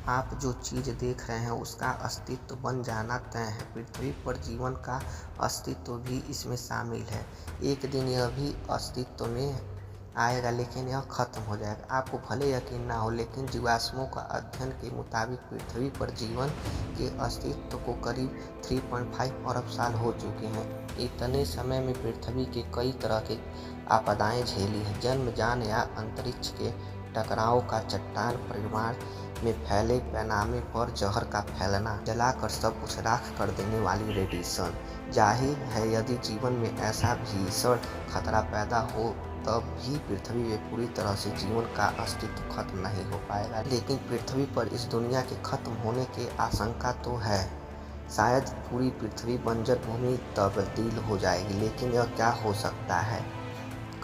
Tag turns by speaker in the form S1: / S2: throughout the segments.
S1: आप जो चीज़ देख रहे हैं उसका अस्तित्व बन जाना तय है। पृथ्वी पर जीवन का अस्तित्व भी इसमें शामिल है। एक दिन यह भी अस्तित्व में आएगा, लेकिन यह खत्म हो जाएगा। आपको भले यकीन ना हो, लेकिन जीवाश्मों का अध्ययन के मुताबिक पृथ्वी पर जीवन के अस्तित्व को करीब 3.5 अरब साल हो चुके हैं। इतने समय में पृथ्वी के कई तरह के आपदाएं झेली हैं। जन्मजान या अंतरिक्ष के टकराव का चट्टान परिमाण में फैले पैमाने पर जहर का फैलना, जलाकर सब कुछ राख कर देने वाली रेडिएशन। जाहिर है, यदि जीवन में ऐसा भीषण खतरा पैदा हो तब भी पृथ्वी में पूरी तरह से जीवन का अस्तित्व खत्म नहीं हो पाएगा। लेकिन पृथ्वी पर इस दुनिया के खत्म होने की आशंका तो है। शायद पूरी पृथ्वी बंजर भूमि तब्दील हो जाएगी, लेकिन यह क्या हो सकता है?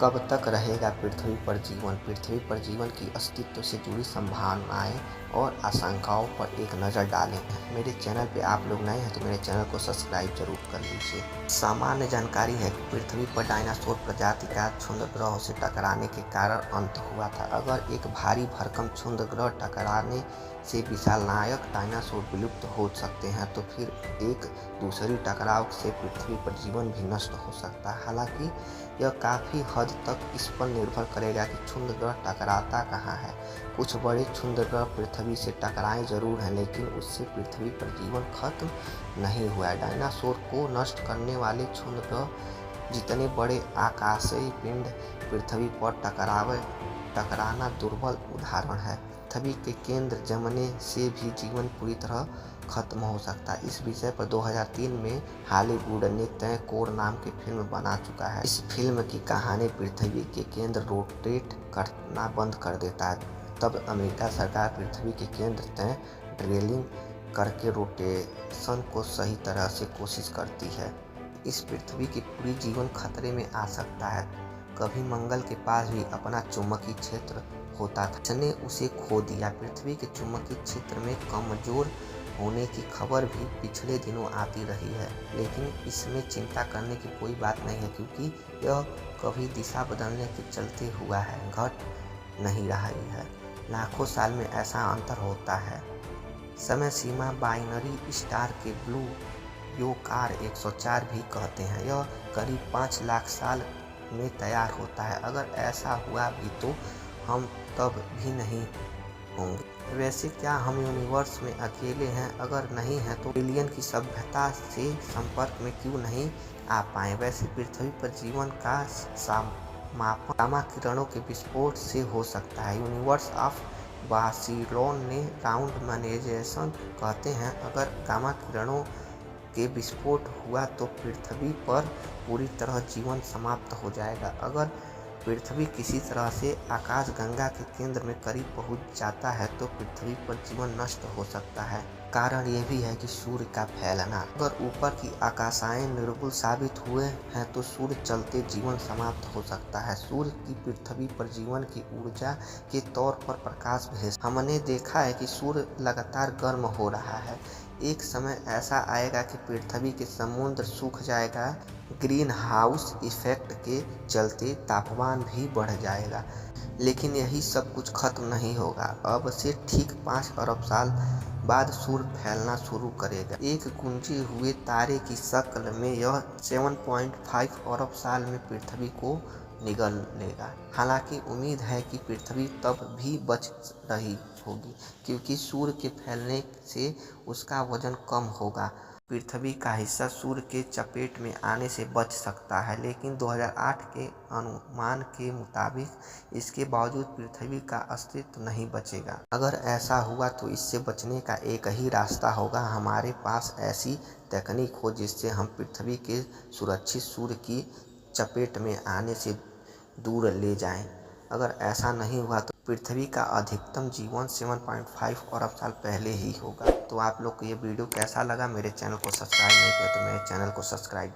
S1: कब तक रहेगा पृथ्वी पर जीवन? पृथ्वी पर जीवन की अस्तित्व से जुड़ी संभावनाएं और आशंकाओं पर एक नज़र डालें। मेरे चैनल पे आप लोग नए हैं तो मेरे चैनल को सब्सक्राइब जरूर कर लीजिए। सामान्य जानकारी है कि पृथ्वी पर डायनासोर प्रजाति का क्षुद्रग्रह से टकराने के कारण अंत हुआ था। अगर एक भारी भरकम क्षुद्रग्रह टकराने से विशालकाय डायनासोर विलुप्त हो सकते हैं, तो फिर एक दूसरी टकराव से पृथ्वी पर जीवन भी नष्ट हो सकता है। हालांकि यह काफ़ी हद तक इस पर निर्भर करेगा कि क्षुद्रग्रह टकराता कहाँ है। कुछ बड़े क्षुद्रग्रह पृथ्वी से टकराए जरूर हैं, लेकिन उससे पृथ्वी पर जीवन खत्म नहीं हुआ है। डायनासोर को नष्ट करने वाले क्षुद्रग्रह जितने बड़े आकाशीय पिंड पृथ्वी पर टकराना दुर्बल उदाहरण है। पृथ्वी के केंद्र जमने से भी जीवन पूरी तरह खत्म हो सकता है। इस विषय पर 2003 में हॉलीवुड ने तय कोर नाम की फिल्म बना चुका है। इस फिल्म की कहानी पृथ्वी के केंद्र रोटेट करना बंद कर देता है। तब अमेरिका सरकार पृथ्वी के केंद्र तय ड्रिलिंग करके रोटेशन को सही तरह से कोशिश करती है। इस पृथ्वी की पूरी जीवन खतरे में आ सकता है। कभी मंगल के पास भी अपना चुंबकीय क्षेत्र होता था, इसने उसे खो दिया। पृथ्वी के चुंबकीय क्षेत्र में कमजोर होने की खबर भी पिछले दिनों आती रही है, लेकिन इसमें चिंता करने की कोई बात नहीं है, क्योंकि यह कभी दिशा बदलने के चलते हुआ है, घट नहीं रही है। लाखों साल में ऐसा अंतर होता है। समय सीमा बाइनरी स्टार के ब्लू योकार 104 भी कहते हैं। यह करीब 5 लाख साल में तैयार होता है। अगर ऐसा हुआ भी तो हम तब भी नहीं होंगे। वैसे क्या हम यूनिवर्स में अकेले हैं? अगर नहीं हैं तो एलियन की सभ्यता से संपर्क में क्यों नहीं आ पाए? वैसे पृथ्वी पर जीवन का समापन गामा किरणों के विस्फोट से हो सकता है। यूनिवर्स ऑफ बार्सिलोना ने राउंड मैनेजेशन कहते हैं, अगर गामा किरणों के विस्फोट हुआ तो पृथ्वी पर पूरी तरह जीवन समाप्त हो जाएगा। अगर पृथ्वी किसी तरह से आकाशगंगा के केंद्र में करीब पहुंच जाता है तो पृथ्वी पर जीवन नष्ट हो सकता है। कारण यह भी है कि सूर्य का फैलना। अगर ऊपर की आकाशाएं निर्बल साबित हुए हैं तो सूर्य चलते जीवन समाप्त हो सकता है। सूर्य की पृथ्वी पर जीवन की ऊर्जा के तौर पर प्रकाश भेज। हमने देखा है कि सूर्य लगातार गर्म हो रहा है। एक समय ऐसा आएगा कि पृथ्वी के समुद्र सूख जाएगा। ग्रीन हाउस इफेक्ट के चलते तापमान भी बढ़ जाएगा। लेकिन यही सब कुछ खत्म नहीं होगा। अब से ठीक 5 अरब साल बाद सूर्य फैलना शुरू करेगा। एक गूंजे हुए तारे की शक्ल में यह 7.5 अरब साल में पृथ्वी को निगल लेगा। हालांकि उम्मीद है कि पृथ्वी तब भी बच रही होगी, क्योंकि सूर्य के फैलने से उसका वजन कम होगा। पृथ्वी का हिस्सा सूर्य के चपेट में आने से बच सकता है, लेकिन 2008 के अनुमान के मुताबिक इसके बावजूद पृथ्वी का अस्तित्व नहीं बचेगा। अगर ऐसा हुआ तो इससे बचने का एक ही रास्ता होगा, हमारे पास ऐसी तकनीक हो जिससे हम पृथ्वी के सुरक्षित सूर्य की चपेट में आने से दूर ले जाएं। अगर ऐसा नहीं हुआ तो पृथ्वी का अधिकतम जीवन 7.5 अरब साल पहले ही होगा। तो आप लोग को ये वीडियो कैसा लगा? मेरे चैनल को सब्सक्राइब नहीं किया तो मेरे चैनल को सब्सक्राइब